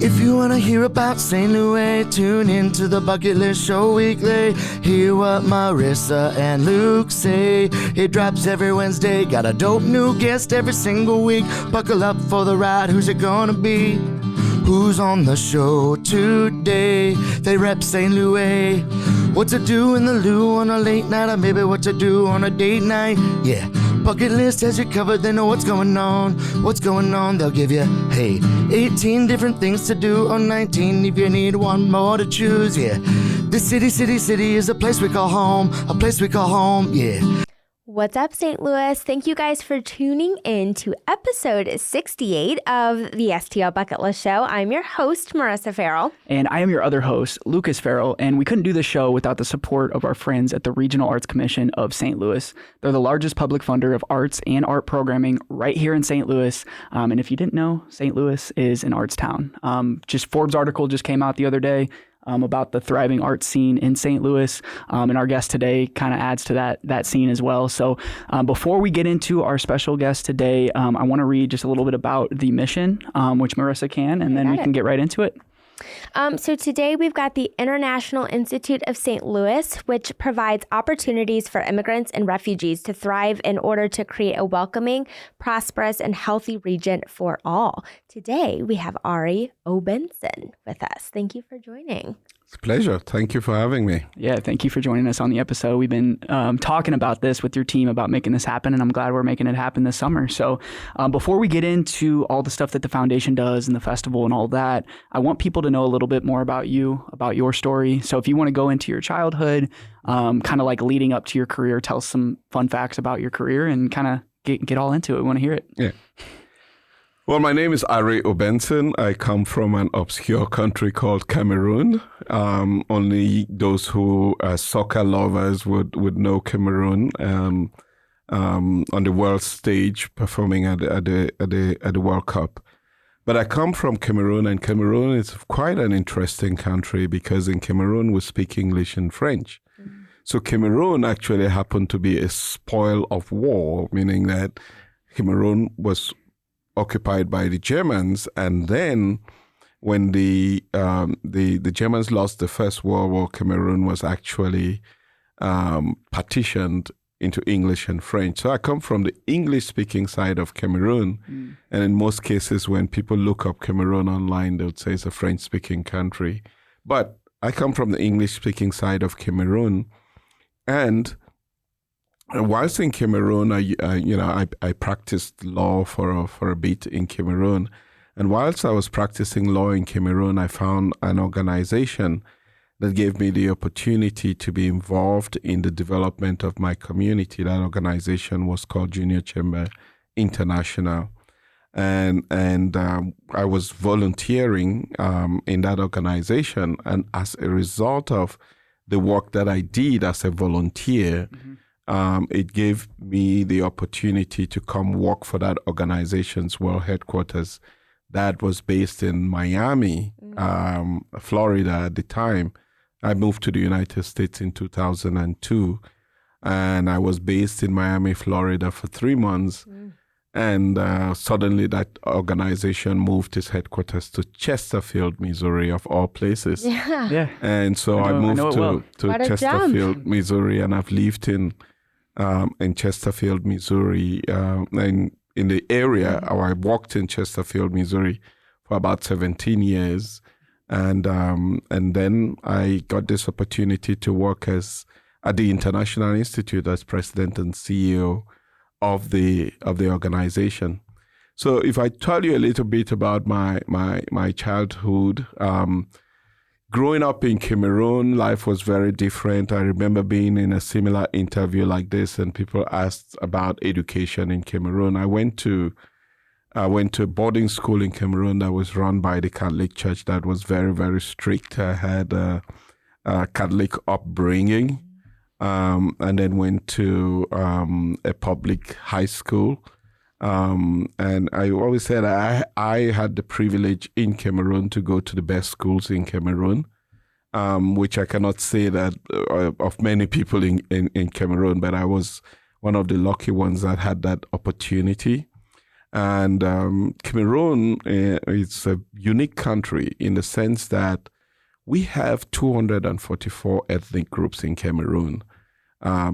If you want to hear about St. Louis, tune in to the Bucket List Show weekly. Hear what Marissa and Luke say. It drops every Wednesday. Got a dope new guest every single week. Buckle up for the ride. Who's it gonna be? Who's on the show today? They rep St. Louis. What to do in the loo on a late night, or maybe what to do on a date night. Yeah, Bucket List has you covered. They know what's going on. What's going on? They'll give you, hey, 18 different things to do, or 19 if you need one more to choose. Yeah, this city is a place we call home. A place we call home, yeah. What's up, St. Louis? Thank you guys for tuning in to episode 68 of the STL Bucket List Show. I'm your host, Marissa Farrell. And I am your other host, Lucas Farrell. And we couldn't do the show without the support of our friends at the Regional Arts Commission of St. Louis. They're the largest public funder of arts and art programming right here in St. Louis. And if you didn't know, St. Louis is an arts town. Just Forbes article just came out the other day about the thriving art scene in St. Louis. And our guest today kind of adds to that scene as well. So before we get into our special guest today, I want to read just a little bit about the mission, which Marissa can, and then we can get right into it. So today we've got the International Institute of St. Louis, which provides opportunities for immigrants and refugees to thrive in order to create a welcoming, prosperous, and healthy region for all. Today we have Arrey Obenson with us. Thank you for joining. It's a pleasure. Thank you for having me. Yeah, thank you for joining us on the episode. We've been talking about this with your team about making this happen, and I'm glad we're making it happen this summer. So before we get into all the stuff that the foundation does and the festival and all that, I want people to know a little bit more about you, about your story. So if you want to go into your childhood, kind of like leading up to your career, tell us some fun facts about your career and kind of get all into it. We want to hear it. Yeah. Well, my name is Arrey Obenson. I come from an obscure country called Cameroon. Only those who are soccer lovers would know Cameroon on the world stage, performing at the World Cup. But I come from Cameroon, and Cameroon is quite an interesting country because in Cameroon we speak English and French. Mm-hmm. So Cameroon actually happened to be a spoil of war, meaning that Cameroon was occupied by the Germans, and then when the Germans lost the First World War, Cameroon was actually partitioned into English and French. So I come from the English-speaking side of Cameroon, and in most cases, when people look up Cameroon online, they would say it's a French-speaking country. But I come from the English-speaking side of Cameroon, and whilst in Cameroon, I practiced law for a bit in Cameroon. And whilst I was practicing law in Cameroon, I found an organization that gave me the opportunity to be involved in the development of my community. That organization was called Junior Chamber International. And I was volunteering in that organization. And as a result of the work that I did as a volunteer, it gave me the opportunity to come work for that organization's world headquarters that was based in Miami, Florida at the time. I moved to the United States in 2002, and I was based in Miami, Florida for 3 months. And suddenly that organization moved its headquarters to Chesterfield, Missouri, of all places. Yeah. And so I moved to Chesterfield, Missouri, and I've lived in Chesterfield, Missouri, and in the area, or I worked in Chesterfield, Missouri for about 17 years. And then I got this opportunity to work at the International Institute as president and CEO of the organization. So if I tell you a little bit about my childhood, growing up in Cameroon, life was very different. I remember being in a similar interview like this, and people asked about education in Cameroon. I went to a boarding school in Cameroon that was run by the Catholic Church that was very, very strict. I had a Catholic upbringing, and then went to a public high school. And I always said I had the privilege in Cameroon to go to the best schools in Cameroon, which I cannot say that of many people in Cameroon, but I was one of the lucky ones that had that opportunity. And Cameroon is a unique country in the sense that we have 244 ethnic groups in Cameroon.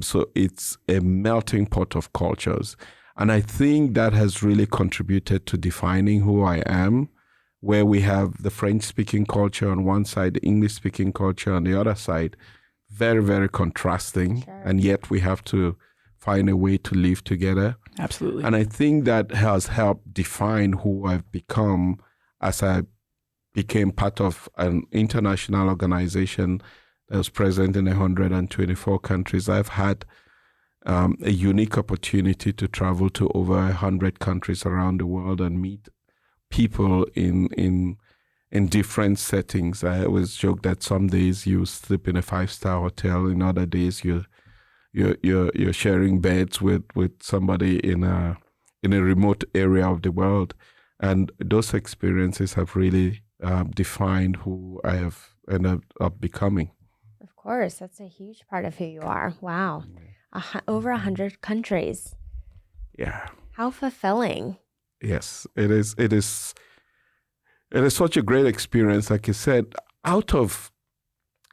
So it's a melting pot of cultures. And I think that has really contributed to defining who I am, where we have the French-speaking culture on one side, the English-speaking culture on the other side, very, very contrasting. Sure. And yet we have to find a way to live together. Absolutely. And I think that has helped define who I've become as I became part of an international organization that was present in 124 countries. I've had a unique opportunity to travel to over 100 countries around the world and meet people in different settings. I always joke that some days you sleep in a 5-star hotel, in other days you're sharing beds with somebody in a remote area of the world, and those experiences have really defined who I have ended up becoming. Of course, that's a huge part of who you are. Wow. Over 100 countries. Yeah. How fulfilling. Yes, it is. It is such a great experience. Like I said, out of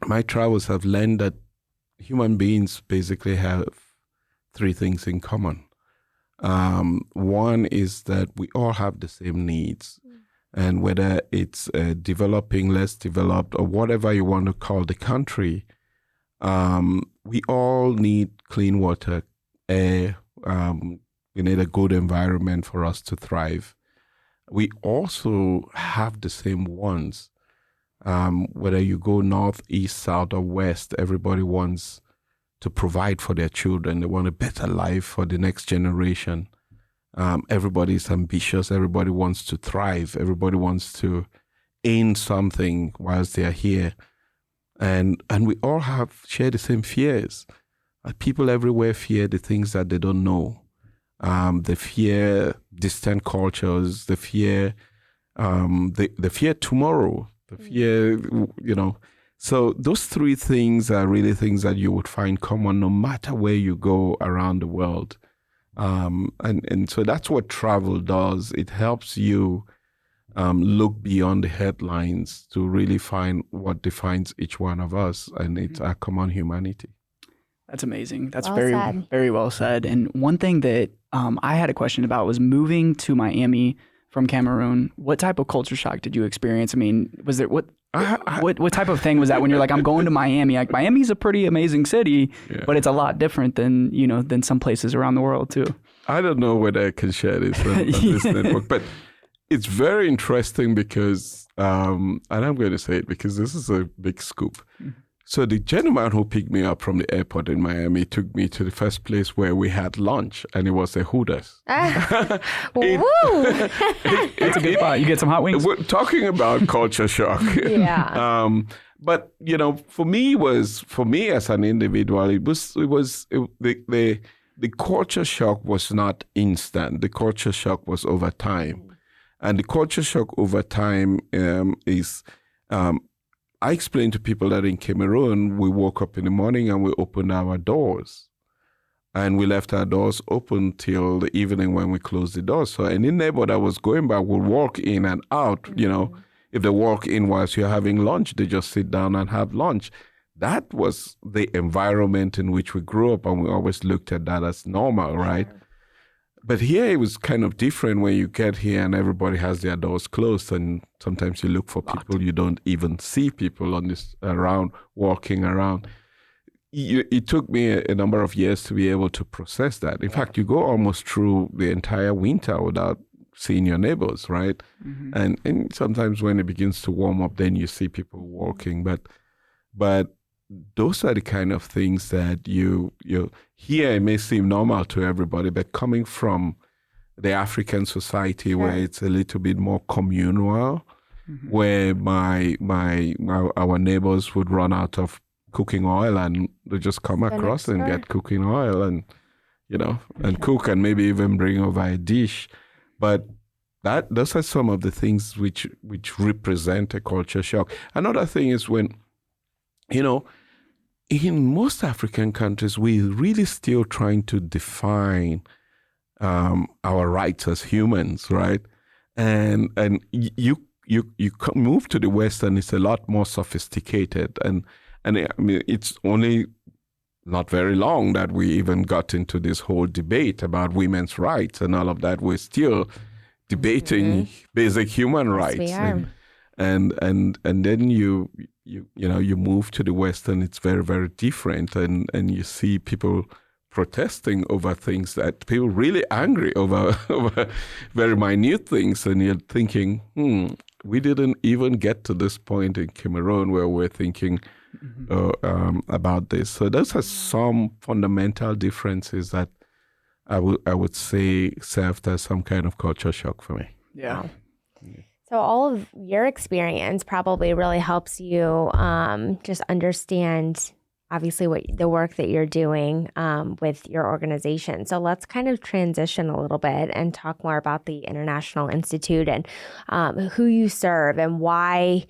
my travels, I've learned that human beings basically have 3 things in common. One is that we all have the same needs. And whether it's developing, less developed, or whatever you want to call the country, we all need clean water, air. We need a good environment for us to thrive. We also have the same wants. Whether you go north, east, south, or west, everybody wants to provide for their children. They want a better life for the next generation. Everybody is ambitious. Everybody wants to thrive. Everybody wants to earn something whilst they are here. And we all share the same fears. People everywhere fear the things that they don't know. They fear distant cultures. They fear they fear tomorrow. They fear, So those 3 things are really things that you would find common no matter where you go around the world. And so that's what travel does. It helps you look beyond the headlines to really find what defines each one of us, and it's our common humanity. That's amazing. That's Well very, said. very well said. And one thing that I had a question about was moving to Miami from Cameroon. What type of culture shock did you experience? I mean, was there what type of thing was that when you're like, I'm going to Miami? Like, Miami's a pretty amazing city, but it's a lot different than some places around the world too. I don't know whether I can share this on this network, but it's very interesting because, and I'm going to say it because this is a big scoop. So the gentleman who picked me up from the airport in Miami took me to the first place where we had lunch, and it was a Hooters. Woo! That's a good spot. You get some hot wings. We're talking about culture shock. Yeah. But for me as an individual, the culture shock was not instant. The culture shock was over time, and the culture shock over time is. I explain to people that in Cameroon, we woke up in the morning and we opened our doors. And we left our doors open till the evening when we closed the doors. So any neighbor that was going by would walk in and out. If they walk in whilst you're having lunch, they just sit down and have lunch. That was the environment in which we grew up, and we always looked at that as normal, right? But here it was kind of different when you get here and everybody has their doors closed, and sometimes you look for people, you don't even see people walking around. It took me a number of years to be able to process that. In fact, you go almost through the entire winter without seeing your neighbors, right? Mm-hmm. And sometimes when it begins to warm up, then you see people walking. But those are the kind of things that you here it may seem normal to everybody, but coming from the African society where it's a little bit more communal, where our neighbors would run out of cooking oil and they just come across and get cooking oil and and cook and maybe even bring over a dish. But those are some of the things which represent a culture shock. Another thing is when in most African countries, we're really still trying to define our rights as humans, right? And you move to the West, and it's a lot more sophisticated. And I mean, it's only not very long that we even got into this whole debate about women's rights and all of that. We're still debating basic human rights. We are. And then you move to the West, and it's very, very different. And you see people protesting over things that people really angry over very minute things. And you're thinking, we didn't even get to this point in Cameroon where we're thinking about this. So those are some fundamental differences that I would say served as some kind of culture shock for me. Yeah. So all of your experience probably really helps you just understand, obviously, what the work that you're doing with your organization. So let's kind of transition a little bit and talk more about the International Institute and who you serve and why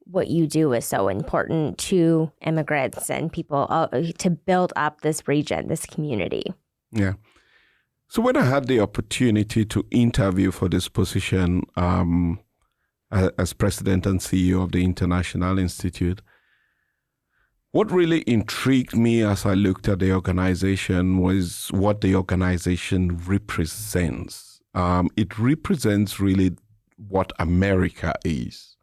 what you do is so important to immigrants and people to build up this region, this community. Yeah. So when I had the opportunity to interview for this position as president and CEO of the International Institute, what really intrigued me as I looked at the organization was what the organization represents. It represents really what America is.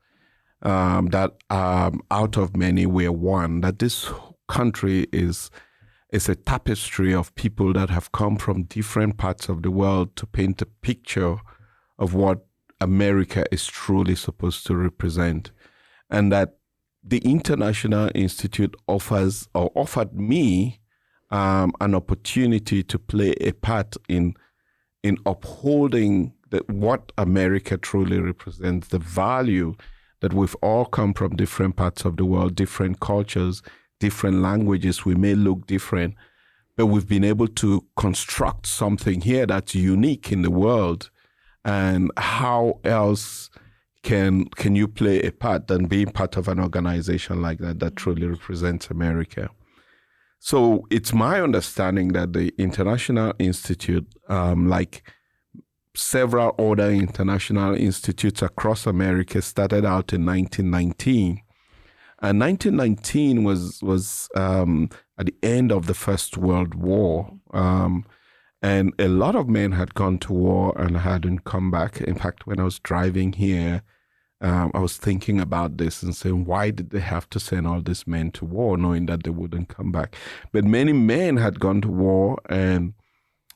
That out of many we're one, that this country is a tapestry of people that have come from different parts of the world to paint a picture of what America is truly supposed to represent. And that the International Institute offered me an opportunity to play a part in upholding what America truly represents, the value that we've all come from different parts of the world, different cultures, different languages. We may look different, but we've been able to construct something here that's unique in the world. And how else can you play a part than being part of an organization like that truly represents America? So it's my understanding that the International Institute, like several other international institutes across America, started out in 1919. And 1919 was at the end of the First World War. And a lot of men had gone to war and hadn't come back. In fact, when I was driving here, I was thinking about this and saying, why did they have to send all these men to war, knowing that they wouldn't come back? But many men had gone to war and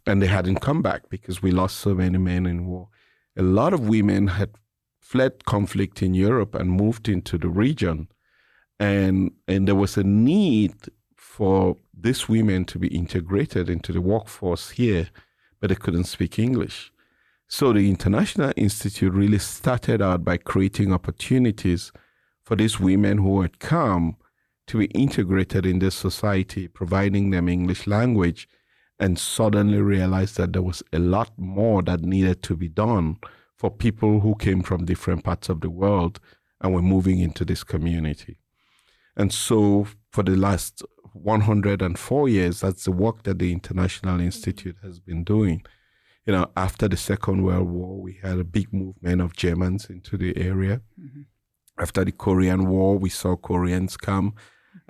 they hadn't come back because we lost so many men in war. A lot of women had fled conflict in Europe and moved into the region. And there was a need for these women to be integrated into the workforce here, but they couldn't speak English. So the International Institute really started out by creating opportunities for these women who had come to be integrated in this society, providing them English language, and suddenly realized that there was a lot more that needed to be done for people who came from different parts of the world and were moving into this community. And so for the last 104 years, that's the work that the International Institute has been doing. You know, after the Second World War, we had a big movement of Germans into the area. Mm-hmm. After the Korean War, we saw Koreans come.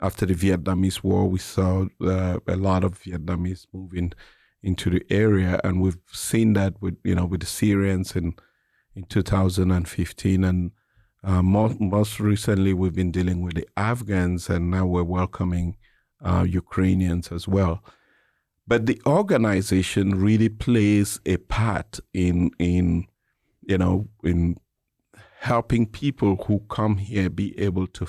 After the Vietnamese War, we saw a lot of Vietnamese moving into the area. And we've seen that with the Syrians in 2015. And most recently, we've been dealing with the Afghans, and now we're welcoming Ukrainians as well. But the organization really plays a part in helping people who come here be able to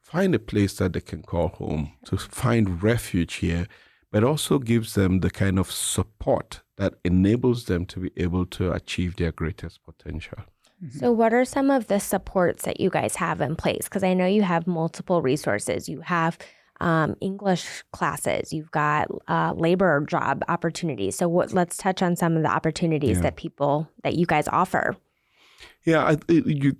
find a place that they can call home, to find refuge here, but also gives them the kind of support that enables them to be able to achieve their greatest potential. So what are some of the supports that you guys have in place? Because I know you have multiple resources. You have English classes. You've got labor job opportunities. So let's touch on some of the opportunities that you guys offer. Yeah,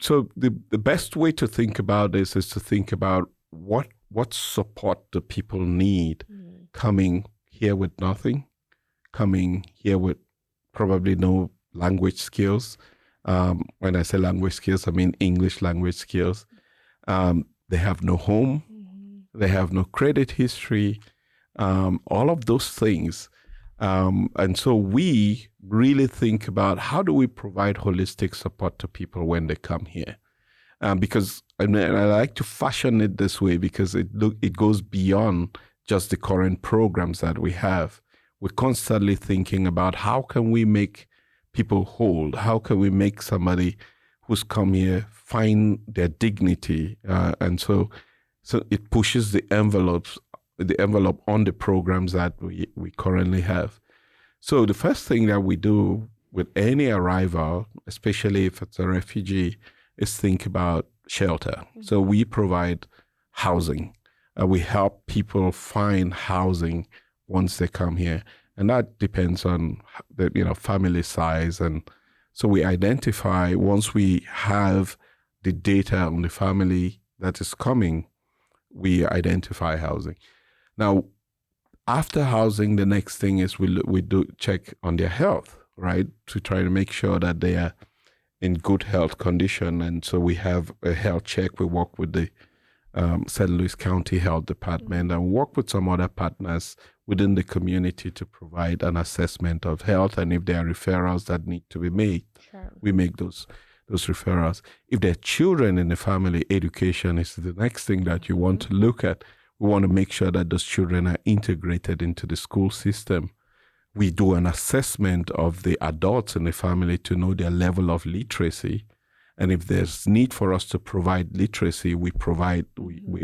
so the best way to think about this is to think about what support do people need coming here with nothing, coming here with probably no language skills. When I say language skills, I mean English language skills. They have no home. They have no credit history. All of those things. And so we really think about how do we provide holistic support to people when they come here. Because I like to fashion it this way because it goes beyond just the current programs that we have. We're constantly thinking about how can we make people whole? How can we make somebody who's come here find their dignity? And so it pushes the envelope on the programs that we currently have. So the first thing that we do with any arrival, especially if it's a refugee, is think about shelter. So we provide housing. We help people find housing once they come here. And that depends on the family size. And so we identify, once we have the data on the family that is coming, we identify housing. Now, after housing, the next thing is we do check on their health, right? To try to make sure that they are in good health condition. And so we have a health check. We work with the St. Louis County Health Department and work with some other partners within the community to provide an assessment of health. And if there are referrals that need to be made, we make those referrals. If there are children in the family, education is the next thing that you want to look at. We want to make sure that those children are integrated into the school system. We do an assessment of the adults in the family to know their level of literacy. And if there's need for us to provide literacy, we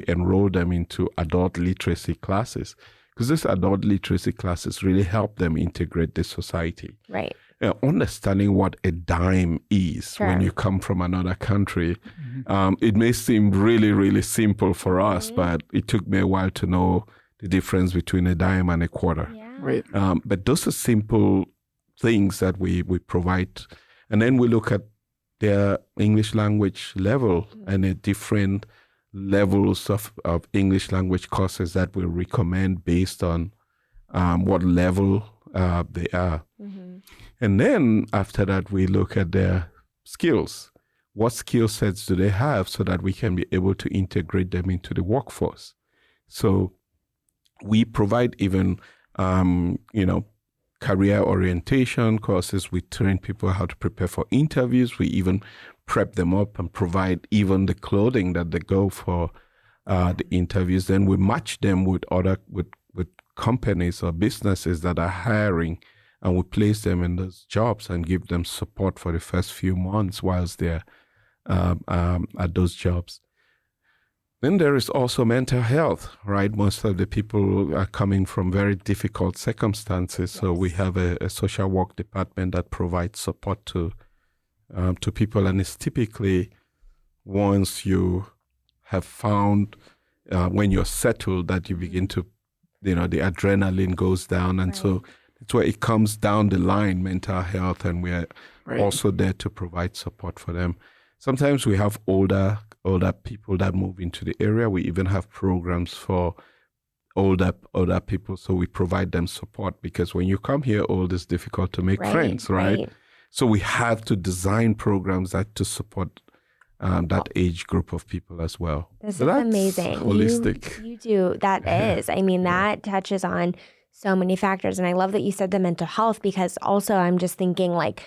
enroll them into adult literacy classes. Because these adult literacy classes really help them integrate the society. Right. Understanding what a dime is when you come from another country. It may seem really, really simple for us, but it took me a while to know the difference between a dime and a quarter. Yeah. Right. But those are simple things that we provide. And then we look at their English language level and the different levels of English language courses that we recommend based on what level they are. And then after that, we look at their skills. What skill sets do they have so that we can be able to integrate them into the workforce? So we provide even, career orientation courses. We train people how to prepare for interviews. We even prep them up and provide even the clothing that they go for the interviews. Then we match them with with companies or businesses that are hiring, and we place them in those jobs and give them support for the first few months whilst they're at those jobs. Then there is also mental health, right? Most of the people are coming from very difficult circumstances. Yes. So we have a social work department that provides support to people. And it's typically once you have found, when you're settled, that you begin to, the adrenaline goes down. And so it's where it comes down the line, mental health, and we're also there to provide support for them. Sometimes we have older people that move into the area. We even have programs for older people, so we provide them support, because when you come here old, it's difficult to make friends, right? So we have to design programs that to support that age group of people as well. This is amazing. Holistic. You do. That is. I mean, that touches on so many factors. And I love that you said the mental health, because also I'm just thinking, like,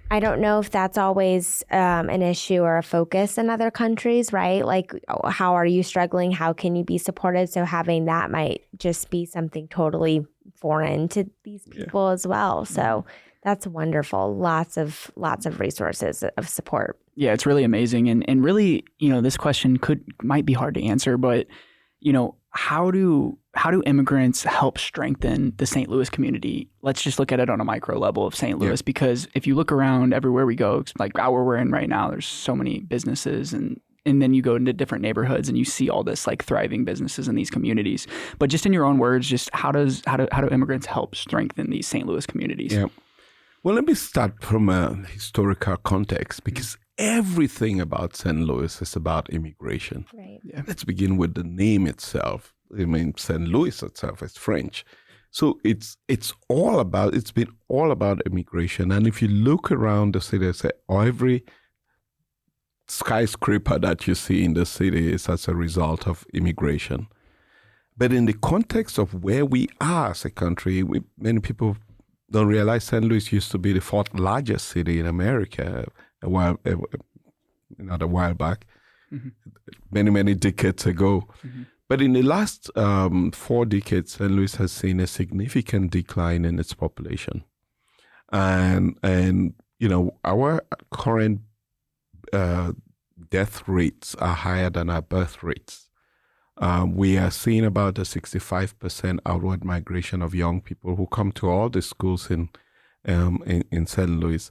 I don't know if that's always an issue or a focus in other countries, right? Like, how are you struggling? How can you be supported? So having that might just be something totally foreign to these people as well. So that's wonderful. Lots of resources of support. Yeah, it's really amazing. And really, this question might be hard to answer, but, how do immigrants help strengthen the St. Louis community? Let's just look at it on a micro level of St. Louis, because if you look around everywhere we go, like where we're in right now, there's so many businesses, and then you go into different neighborhoods and you see all this like thriving businesses in these communities. But just in your own words, just how do immigrants help strengthen these St. Louis communities? Yeah. Well, let me start from a historical context, because everything about St. Louis is about immigration. Right. Yeah. Let's begin with the name itself. I mean, St. Louis itself is French. So it's been all about immigration. And if you look around the city, say every skyscraper that you see in the city is as a result of immigration. But in the context of where we are as a country, many people don't realize St. Louis used to be the fourth largest city in America not a while back, many decades ago. But in the last 4 decades, St. Louis has seen a significant decline in its population. And our current death rates are higher than our birth rates. We are seeing about a 65% outward migration of young people who come to all the schools in St. Louis.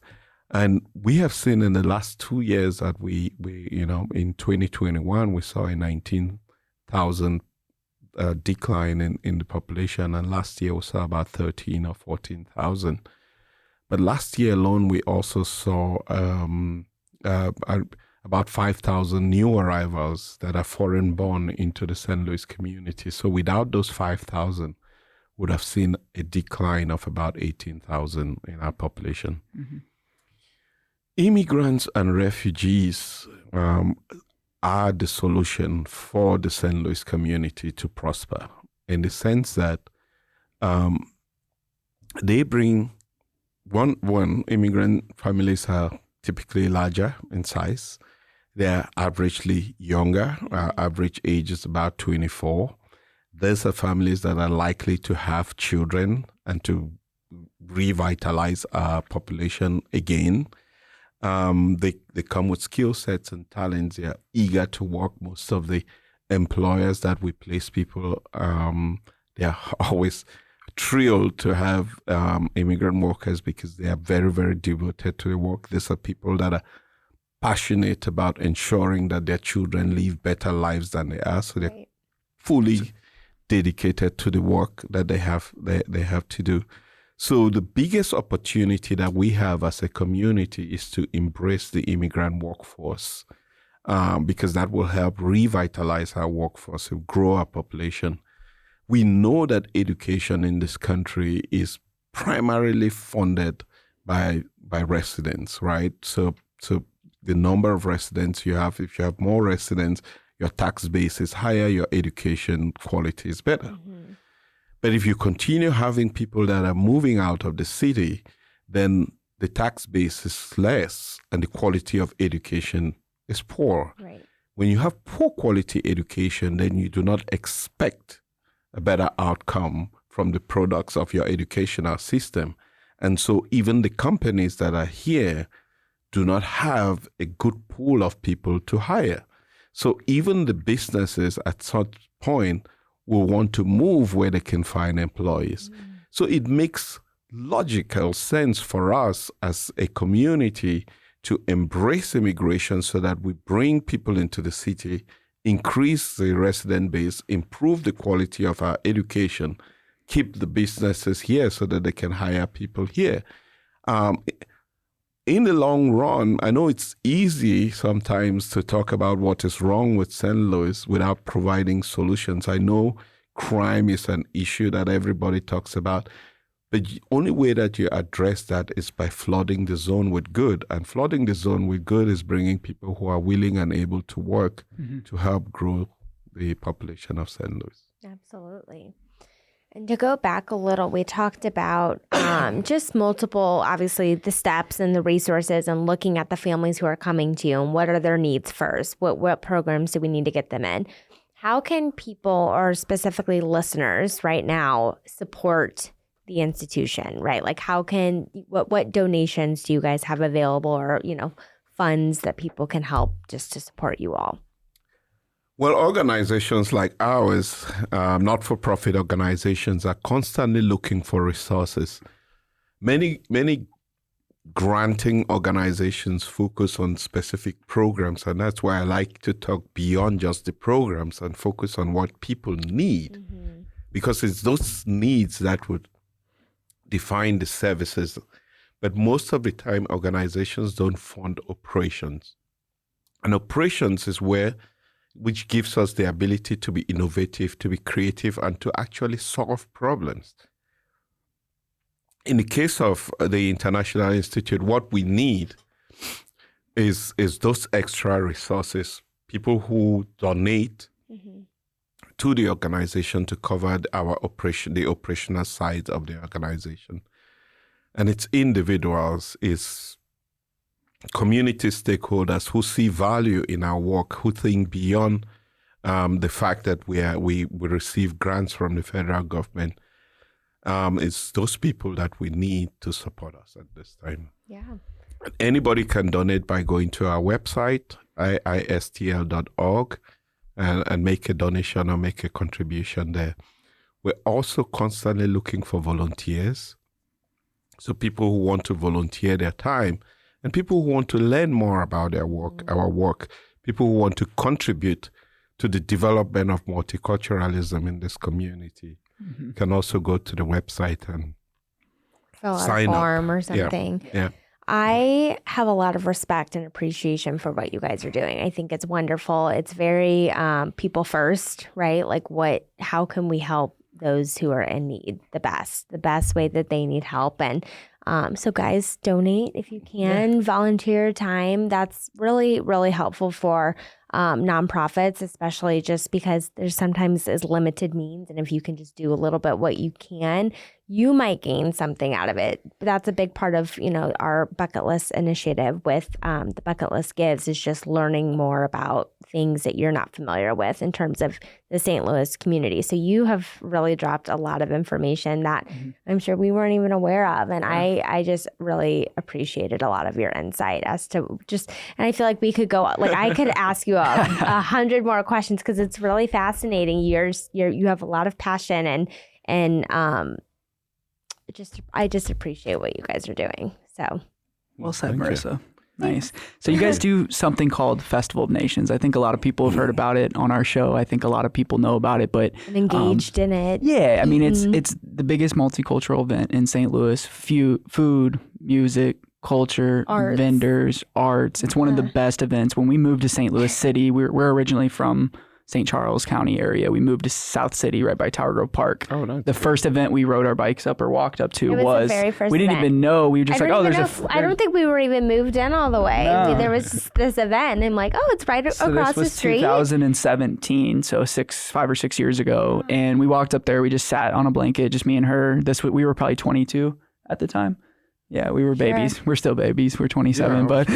And we have seen in the last 2 years that we in 2021, we saw a 19,000 decline in the population. And last year we saw about 13 or 14,000. But last year alone, we also saw about 5,000 new arrivals that are foreign-born into the St. Louis community. So without those 5,000, would have seen a decline of about 18,000 in our population. Immigrants and refugees are the solution for the St. Louis community to prosper, in the sense that they bring one immigrant families are typically larger in size. They're averagely younger. Our average age is about 24. These are families that are likely to have children and to revitalize our population again. They come with skill sets and talents. They are eager to work. Most of the employers that we place people, they are always thrilled to have immigrant workers because they are very, very devoted to the work. These are people that are passionate about ensuring that their children live better lives than they are. So they're fully dedicated to the work that they have to do. So the biggest opportunity that we have as a community is to embrace the immigrant workforce, because that will help revitalize our workforce, to grow our population. We know that education in this country is primarily funded by residents, right? So the number of residents you have, if you have more residents, your tax base is higher, your education quality is better. But if you continue having people that are moving out of the city, then the tax base is less and the quality of education is poor. Right. When you have poor quality education, then you do not expect a better outcome from the products of your educational system. And so even the companies that are here do not have a good pool of people to hire. So even the businesses at such point will want to move where they can find employees. So it makes logical sense for us as a community to embrace immigration so that we bring people into the city, increase the resident base, improve the quality of our education, keep the businesses here so that they can hire people here. In the long run, I know it's easy sometimes to talk about what is wrong with St. Louis without providing solutions. I know crime is an issue that everybody talks about, but the only way that you address that is by flooding the zone with good. And flooding the zone with good is bringing people who are willing and able to work to help grow the population of St. Louis. Absolutely. And to go back a little, we talked about just multiple, obviously, the steps and the resources and looking at the families who are coming to you and what are their needs first? What programs do we need to get them in? How can people, or specifically listeners right now, support the institution, right? Like what donations do you guys have available, or, funds that people can help just to support you all? Well, organizations like ours, not-for-profit organizations, are constantly looking for resources. Many granting organizations focus on specific programs, and that's why I like to talk beyond just the programs and focus on what people need, because it's those needs that would define the services. But most of the time, organizations don't fund operations. And operations is which gives us the ability to be innovative, to be creative, and to actually solve problems. in the case of the International Institute, what we need is those extra resources, people who donate to the organization to cover the operational side of the organization. And it's individuals, it's community stakeholders who see value in our work, who think beyond the fact that we receive grants from the federal government. It's those people that we need to support us at this time. Yeah. Anybody can donate by going to our website, iistl.org, and make a donation or make a contribution there. We're also constantly looking for volunteers. So people who want to volunteer their time and people who want to learn more about our work, people who want to contribute to the development of multiculturalism in this community can also go to the website and fill out sign a form up. or something. Yeah. I have a lot of respect and appreciation for what you guys are doing. I think it's wonderful. It's very people first, right? Like how can we help those who are in need the best way that they need help. And so guys, donate if you can, volunteer time. That's really, really helpful for nonprofits, especially just because there's sometimes is limited means. And if you can just do a little bit what you can, you might gain something out of it. But that's a big part of, our bucket list initiative with the Bucket List Gives is just learning more about things that you're not familiar with in terms of the St. Louis community. So you have really dropped a lot of information that I'm sure we weren't even aware of. And I just really appreciated a lot of your insight as to and I feel like we could go, I could ask you 100 more questions because it's really fascinating. You have a lot of passion and I just appreciate what you guys are doing. So well said, Thank Marissa. you. Nice. So you guys do something called Festival of Nations. I think a lot of people have heard about it on our show. I think a lot of people know about it, but I'm engaged in it. Yeah, I mean it's the biggest multicultural event in St. Louis. Food, music, culture, Arts. vendors, arts. It's one of the best events. When we moved to St. Louis City, we're originally from St. Charles County area. We moved to South City right by Tower Grove Park. Oh, nice. The first event we rode our bikes up or walked up to was the very first we didn't event. even know. We were just I don't think we were even moved in all the way. No. There was this event and I'm like, oh, it's right across this was the street. 2017, so 5 or 6 years ago. And we walked up there. We just sat on a blanket, just me and her. We were probably 22 at the time. Yeah, we were babies. We're still babies. We're 27, but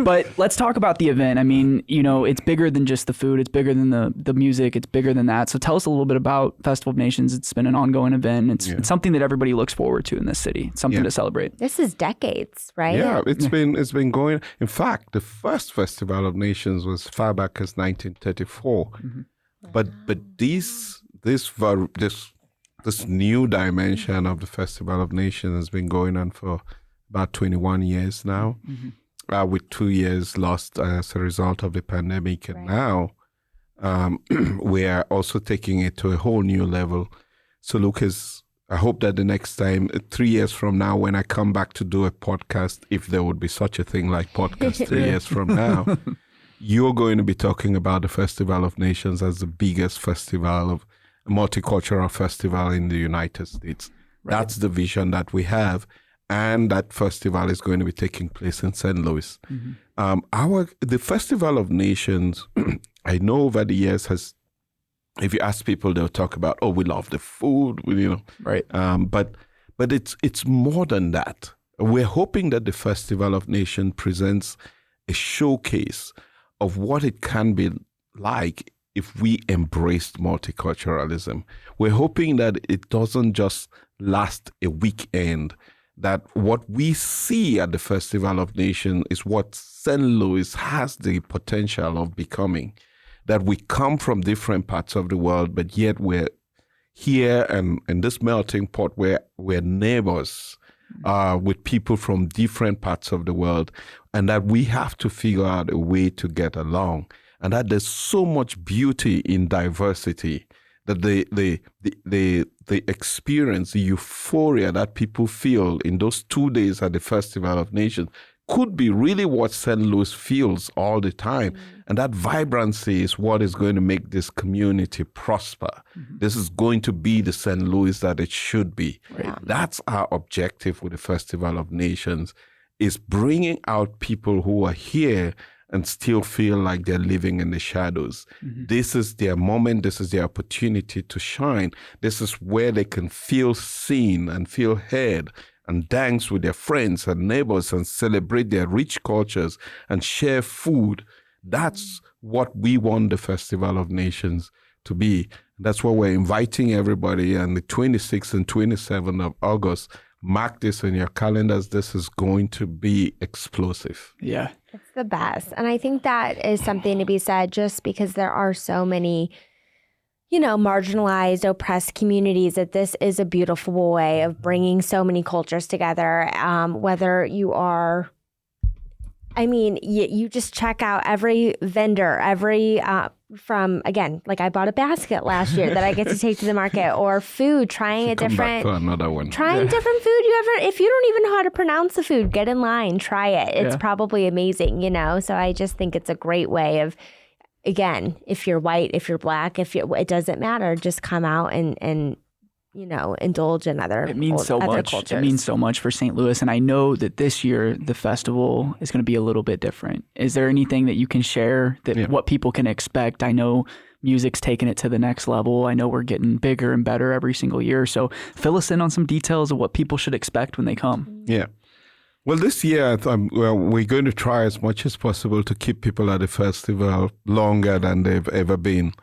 but let's talk about the event. I mean, it's bigger than just the food. It's bigger than the music. It's bigger than that. So tell us a little bit about Festival of Nations. It's been an ongoing event. It's something that everybody looks forward to in this city. It's something to celebrate. This is decades, right? Yeah, it's been going. In fact, the first Festival of Nations was far back as 1934. But this new dimension of the Festival of Nations has been going on for about 21 years now, with 2 years lost as a result of the pandemic. And now we are also taking it to a whole new level. So Lucas, I hope that the next time, 3 years from now, when I come back to do a podcast, if there would be such a thing like podcast 3 years from now, you're going to be talking about the Festival of Nations as the biggest multicultural festival in the United States. Right. That's the vision that we have. And that festival is going to be taking place in St. Louis. The Festival of Nations, I know over the years if you ask people, they'll talk about, we love the food, Right. But it's more than that. We're hoping that the Festival of Nations presents a showcase of what it can be like if we embraced multiculturalism. We're hoping that it doesn't just last a weekend, that what we see at the Festival of Nations is what St. Louis has the potential of becoming, that we come from different parts of the world, but yet we're here and in this melting pot where we're neighbors with people from different parts of the world, and that we have to figure out a way to get along. And that there's so much beauty in diversity, that the experience, the euphoria that people feel in those 2 days at the Festival of Nations could be really what St. Louis feels all the time. And that vibrancy is what is going to make this community prosper. This is going to be the St. Louis that it should be. Yeah. That's our objective with the Festival of Nations, is bringing out people who are here and still feel like they're living in the shadows. This is their moment. This is their opportunity to shine. This is where they can feel seen and feel heard and dance with their friends and neighbors and celebrate their rich cultures and share food. That's what we want the Festival of Nations to be. That's why we're inviting everybody on the 26th and 27th of August. Mark this in your calendars. This is going to be explosive. Yeah. It's the best. And I think that is something to be said just because there are so many, marginalized, oppressed communities, that this is a beautiful way of bringing so many cultures together. Whether you are, you just check out every vendor, I bought a basket last year that I get to take to the market, or food, trying a different, another one. Different food if you don't even know how to pronounce the food, get in line, try it. It's probably amazing, So I just think it's a great way of, again, if you're white, if you're black, it doesn't matter, just come out and indulge in other cultures. It means so much. It means so much for St. Louis. And I know that this year the festival is going to be a little bit different. Is there anything that you can share what people can expect? I know music's taking it to the next level. I know we're getting bigger and better every single year. So fill us in on some details of what people should expect when they come. Yeah. Well, this year, we're going to try as much as possible to keep people at the festival longer than they've ever been.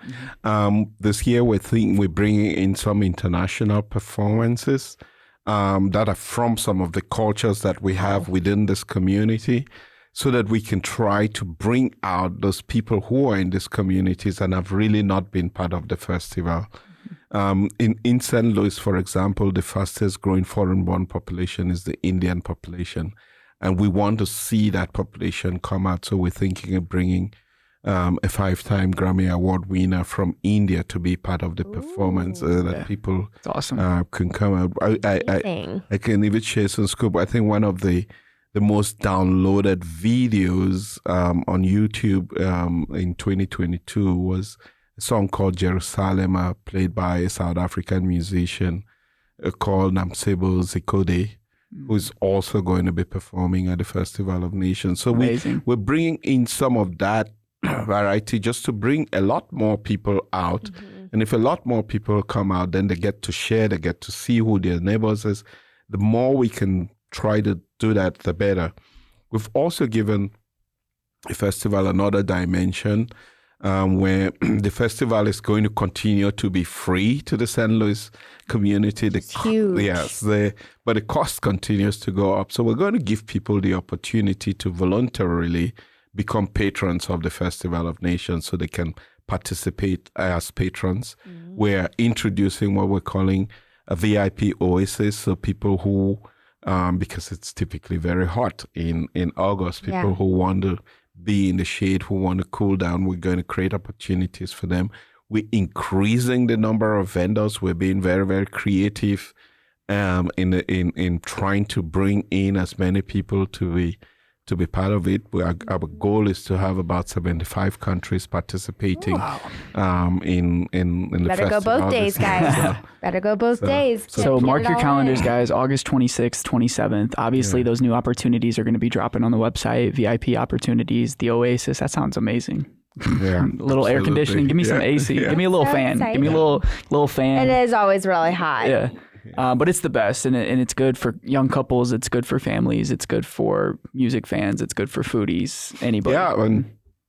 This year, we're bringing in some international performances that are from some of the cultures that we have within this community, so that we can try to bring out those people who are in these communities and have really not been part of the festival. In St. Louis, for example, the fastest growing foreign-born population is the Indian population. And we want to see that population come out. So we're thinking of bringing a 5-time Grammy Award winner from India to be part of the performance that people can come out. I can even share some scoop. I think one of the most downloaded videos on YouTube in 2022 was a song called Jerusalem, played by a South African musician called Namsebo Zikode, who's also going to be performing at the Festival of Nations. So we're bringing in some of that variety just to bring a lot more people out. And if a lot more people come out, then they get to share, they get to see who their neighbors is. The more we can try to do that, the better. We've also given the festival another dimension, where the festival is going to continue to be free to the St. Louis community. Huge. Yes, but the cost continues to go up. So we're going to give people the opportunity to voluntarily become patrons of the Festival of Nations so they can participate as patrons. We're introducing what we're calling a VIP oasis, so people who, because it's typically very hot in August, people who want to be in the shade, who want to cool down, we're going to create opportunities for them. We're increasing the number of vendors. We're being very, very creative in trying to bring in as many people to be part of it. Our goal is to have about 75 countries participating in the Better festival. go both days, guys. Better go both days. So mark your calendars, guys. August 26th, 27th. Obviously, those new opportunities are going to be dropping on the website. VIP opportunities, the Oasis. That sounds amazing. Yeah, a little air conditioning. Give me some AC. Give me a little fan. exciting. Give me a little fan. It is always really hot. Yeah. But it's the best, and it's good for young couples. It's good for families. It's good for music fans. It's good for foodies. Anybody. Yeah, and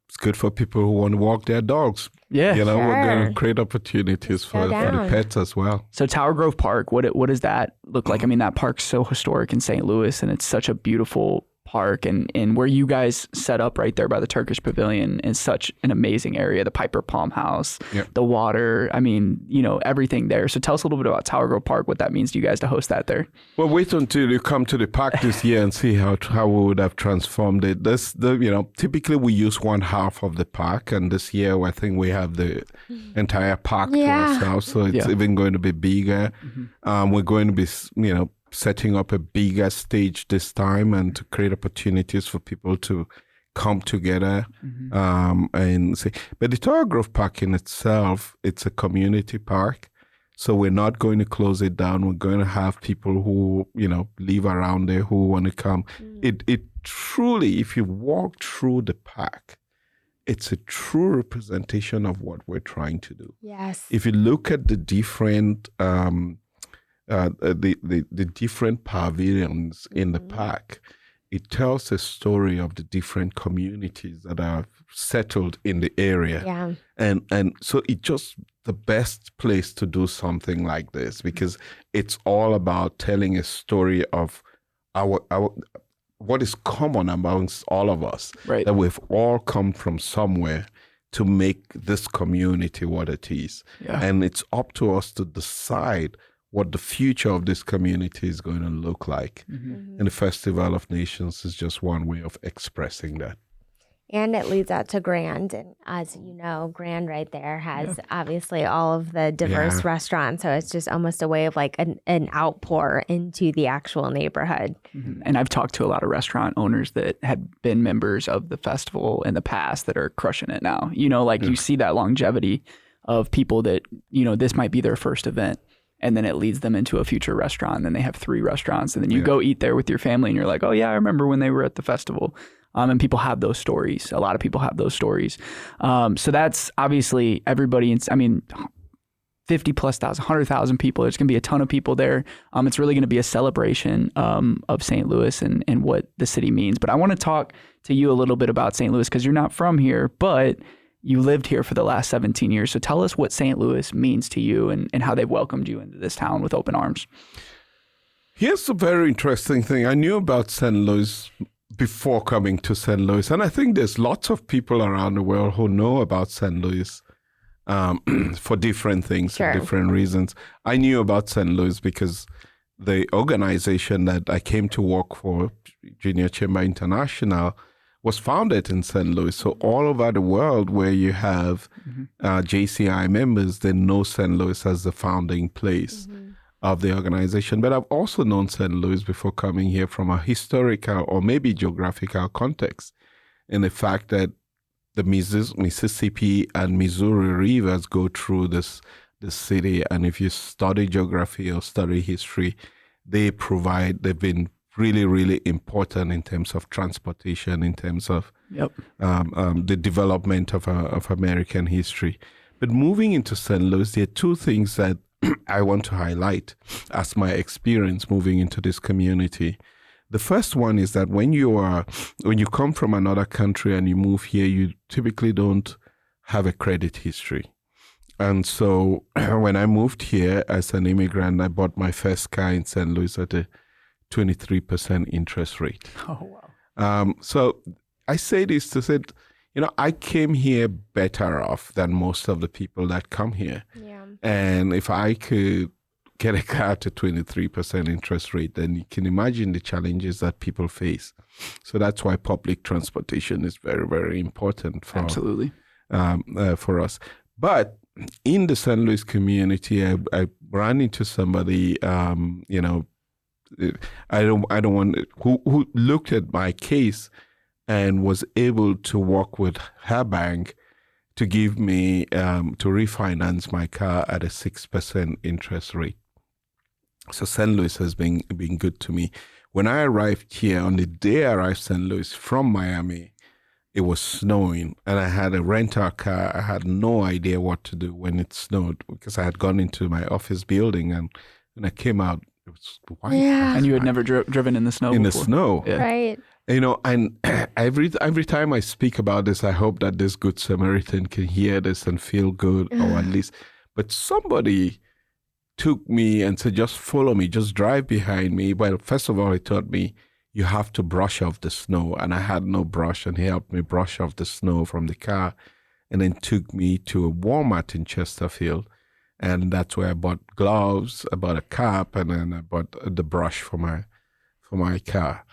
it's good for people who want to walk their dogs. Yeah. We're going to create opportunities for the pets as well. So Tower Grove Park, what does that look like? I mean, that park's so historic in St. Louis, and it's such a beautiful park, and where you guys set up right there by the Turkish Pavilion is such an amazing area. The Piper Palm House, the water, I mean, everything there. So tell us a little bit about Tower Grove Park, what that means to you guys to host that there. Well, wait until you come to the park this year and see how we would have transformed it. Typically we use one half of the park, and this year I think we have the entire park to ourselves, so it's even going to be bigger. We're going to be, setting up a bigger stage this time and to create opportunities for people to come together and say. But the Tower Grove Park in itself, it's a community park. So we're not going to close it down. We're going to have people who, live around there who want to come. It truly, if you walk through the park, it's a true representation of what we're trying to do. Yes. If you look at the different the different pavilions in the park, it tells a story of the different communities that are settled in the area. Yeah. And so it's just the best place to do something like this, because it's all about telling a story of our what is common amongst all of us, right, that we've all come from somewhere to make this community what it is. Yeah. And it's up to us to decide what the future of this community is going to look like. And the Festival of Nations is just one way of expressing that. And it leads out to Grand. And as you know, Grand right there has obviously all of the diverse restaurants. So it's just almost a way of like an outpour into the actual neighborhood. And I've talked to a lot of restaurant owners that had been members of the festival in the past that are crushing it now. You see that longevity of people that, this might be their first event. And then it leads them into a future restaurant. And then they have 3 restaurants. And then you go eat there with your family and you're like, oh, yeah, I remember when they were at the festival. And people have those stories. A lot of people have those stories. So that's obviously everybody. 50 plus thousand, 100,000 people. There's going to be a ton of people there. It's really going to be a celebration of St. Louis and what the city means. But I want to talk to you a little bit about St. Louis because you're not from here, but you lived here for the last 17 years. So tell us what St. Louis means to you and how they've welcomed you into this town with open arms. Here's a very interesting thing. I knew about St. Louis before coming to St. Louis. And I think there's lots of people around the world who know about St. Louis for different things, for different reasons. I knew about St. Louis because the organization that I came to work for, Junior Chamber International, was founded in St. Louis. So all over the world where you have JCI members, they know St. Louis as the founding place of the organization. But I've also known St. Louis before coming here from a historical or maybe geographical context, in the fact that the Mississippi and Missouri rivers go through this city. And if you study geography or study history, they've been really, really important in terms of transportation, in terms of the development of American history. But moving into St. Louis, there are 2 things that I want to highlight as my experience moving into this community. The first one is that when you come from another country and you move here, you typically don't have a credit history. And so when I moved here as an immigrant, I bought my first car in St. Louis at a 23% interest rate. Oh, wow. So I say this to say, I came here better off than most of the people that come here. Yeah. And if I could get a car at a 23% interest rate, then you can imagine the challenges that people face. So that's why public transportation is very, very important for Absolutely. For us. But in the St. Louis community, I ran into somebody, I don't want who looked at my case and was able to work with her bank to give me to refinance my car at a 6% interest rate. So St. Louis has been good to me. When I arrived here, on the day I arrived St. Louis from Miami, it was snowing and I had a rental car. I had no idea what to do when it snowed because I had gone into my office building and when I came out, it was white. Yeah. And you had never driven in the snow in before. the snow. Yeah. Right. And every time I speak about this, I hope that this Good Samaritan can hear this and feel good, or at least. But somebody took me and said, just follow me, just drive behind me. Well, first of all, he taught me you have to brush off the snow. And I had no brush, and he helped me brush off the snow from the car and then took me to a Walmart in Chesterfield. And that's where I bought gloves, I bought a cap, and then I bought the brush for my car.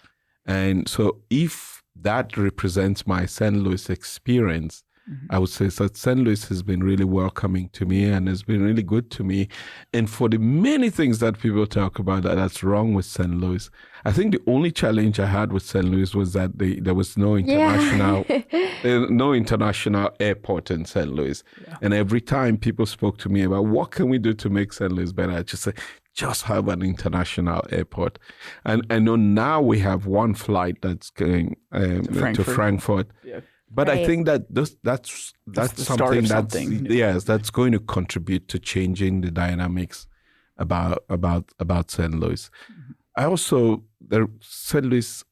And so if that represents my St. Louis experience, I would say that St. Louis has been really welcoming to me and has been really good to me. And for the many things that people talk about that's wrong with St. Louis, I think the only challenge I had with St. Louis was that there was no international airport in St. Louis. Yeah. And every time people spoke to me about what can we do to make St. Louis better, I just say, just have an international airport. And I know now we have one flight that's going to Frankfurt. Yeah. But right. I think that that's something that's going to contribute to changing the dynamics about St. Louis. Mm-hmm. I also, St. Louis,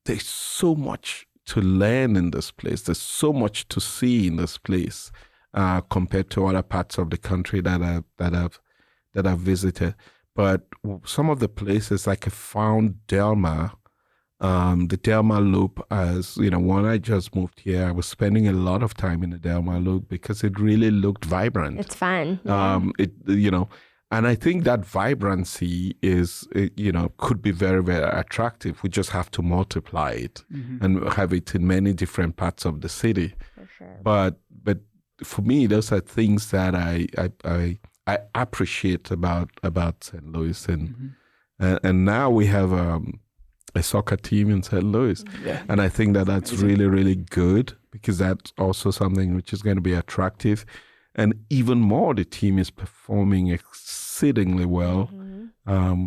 there's so much to learn in this place. There's so much to see in this place compared to other parts of the country that I've visited. But some of the places, like I found Delmar, the Delmar Loop, as you know, when I just moved here, I was spending a lot of time in the Delmar Loop because it really looked vibrant. It's fun. Yeah. And I think that vibrancy could be very, very attractive. We just have to multiply it and have it in many different parts of the city. For sure. But for me, those are things that I appreciate about St. Louis, and now we have a soccer team in St. Louis, and I think that's really, really good because that's also something which is going to be attractive, and even more, the team is performing exceedingly well.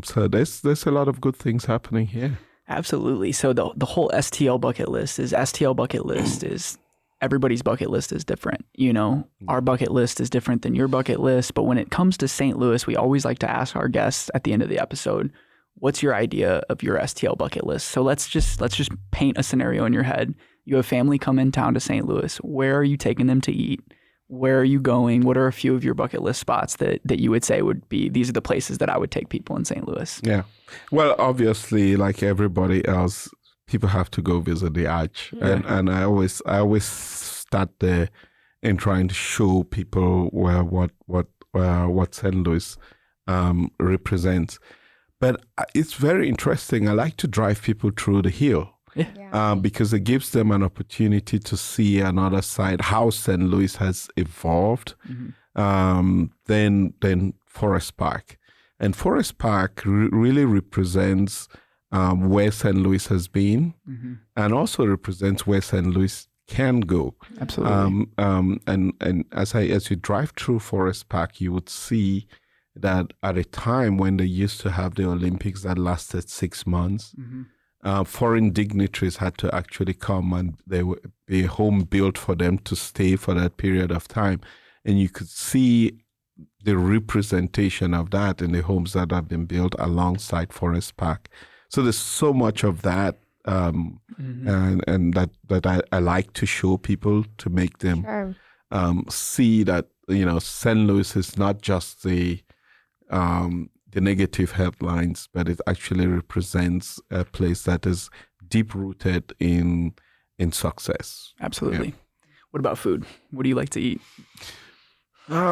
So there's a lot of good things happening here. Absolutely. So the whole STL bucket list is everybody's bucket list is different. You know, our bucket list is different than your bucket list. But when it comes to St. Louis, we always like to ask our guests at the end of the episode, what's your idea of your STL bucket list? So let's just paint a scenario in your head. You have family come in town to St. Louis. Where are you taking them to eat? Where are you going? What are a few of your bucket list spots that you would say would be, these are the places that I would take people in St. Louis? Yeah. Well, obviously, like everybody else, people have to go visit the Arch. Yeah. And I always start there in trying to show people what St. Louis represents. But it's very interesting. I like to drive people through the hill. Because it gives them an opportunity to see another side, how St. Louis has evolved. Then Forest Park. And Forest Park really represents where St. Louis has been and also represents where St. Louis can go. Absolutely. And as you drive through Forest Park, you would see that at a time when they used to have the Olympics that lasted 6 months, foreign dignitaries had to actually come and there would be a home built for them to stay for that period of time. And you could see the representation of that in the homes that have been built alongside Forest Park. So there's so much of that, and that I like to show people to make them see that, you know, St. Louis is not just the negative headlines, but it actually represents a place that is deep-rooted in success. Absolutely. Yeah. What about food? What do you like to eat?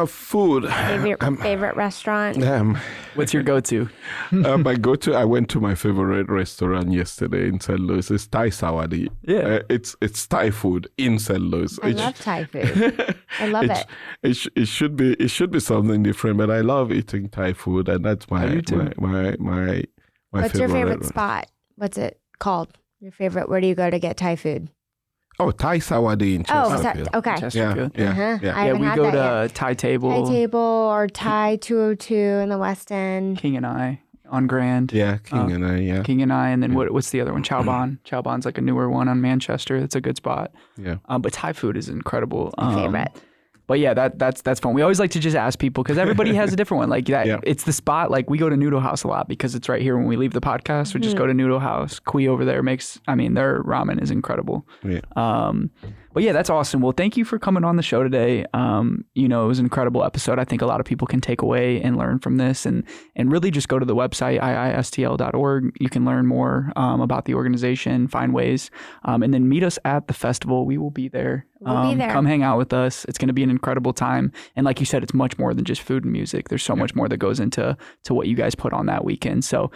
Food. Favorite restaurant? What's your go-to? My go-to, I went to my favorite restaurant yesterday in St. Louis. It's Thai Sawadi. Yeah. It's Thai food in St. Louis. I love Thai food. I love it. It should be something different, but I love eating Thai food, and that's my What's your favorite spot? What's it called? Your favorite? Where do you go to get Thai food? Oh, Thai Sawadi in Chesterfield. Okay. Chesterfield. Yeah, we go to Thai Table. Thai Table or Thai 202 in the West End. King and I on Grand. Yeah, King and I, King and I, and then what's the other one? Chow Bon. Chow Bon's like a newer one on Manchester. That's a good spot. Yeah. But Thai food is incredible. My favorite. But yeah, that's fun. We always like to just ask people because everybody has a different one. Like that, it's the spot. Like we go to Noodle House a lot because it's right here when we leave the podcast. We just go to Noodle House. Kui over there their ramen is incredible. Yeah. But yeah, that's awesome. Well, thank you for coming on the show today. It was an incredible episode. I think a lot of people can take away and learn from this and really just go to the website, iistl.org. You can learn more about the organization, find ways, and then meet us at the festival. We will be there. We'll be there. Come hang out with us. It's going to be an incredible time. And like you said, it's much more than just food and music. There's so much more that goes into what you guys put on that weekend. So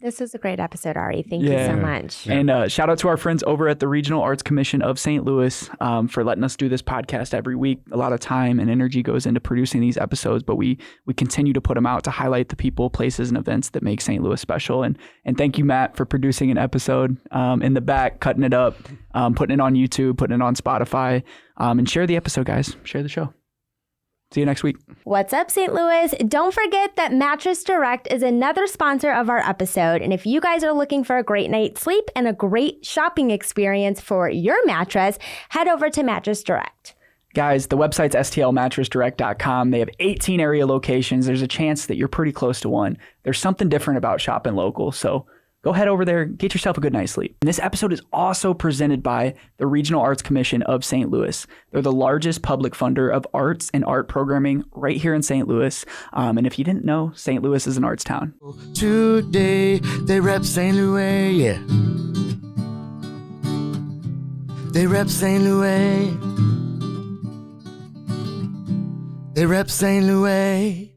this was a great episode, Arrey. Thank you so much. And shout out to our friends over at the Regional Arts Commission of St. Louis. Louis for letting us do this podcast every week. A lot of time and energy goes into producing these episodes, but we continue to put them out to highlight the people, places, and events that make St. Louis special. And thank you, Matt, for producing an episode in the back, cutting it up, putting it on YouTube, putting it on Spotify, and share the episode, guys. Share the show. See you next week. What's up, St. Louis? Don't forget that Mattress Direct is another sponsor of our episode. And if you guys are looking for a great night's sleep and a great shopping experience for your mattress, head over to Mattress Direct. Guys, the website's stlmattressdirect.com. They have 18 area locations. There's a chance that you're pretty close to one. There's something different about shopping local, so go head over there, get yourself a good night's sleep. And this episode is also presented by the Regional Arts Commission of St. Louis. They're the largest public funder of arts and art programming right here in St. Louis. And if you didn't know, St. Louis is an arts town. Today, they rep St. Louis, yeah. They rep St. Louis. They rep St. Louis.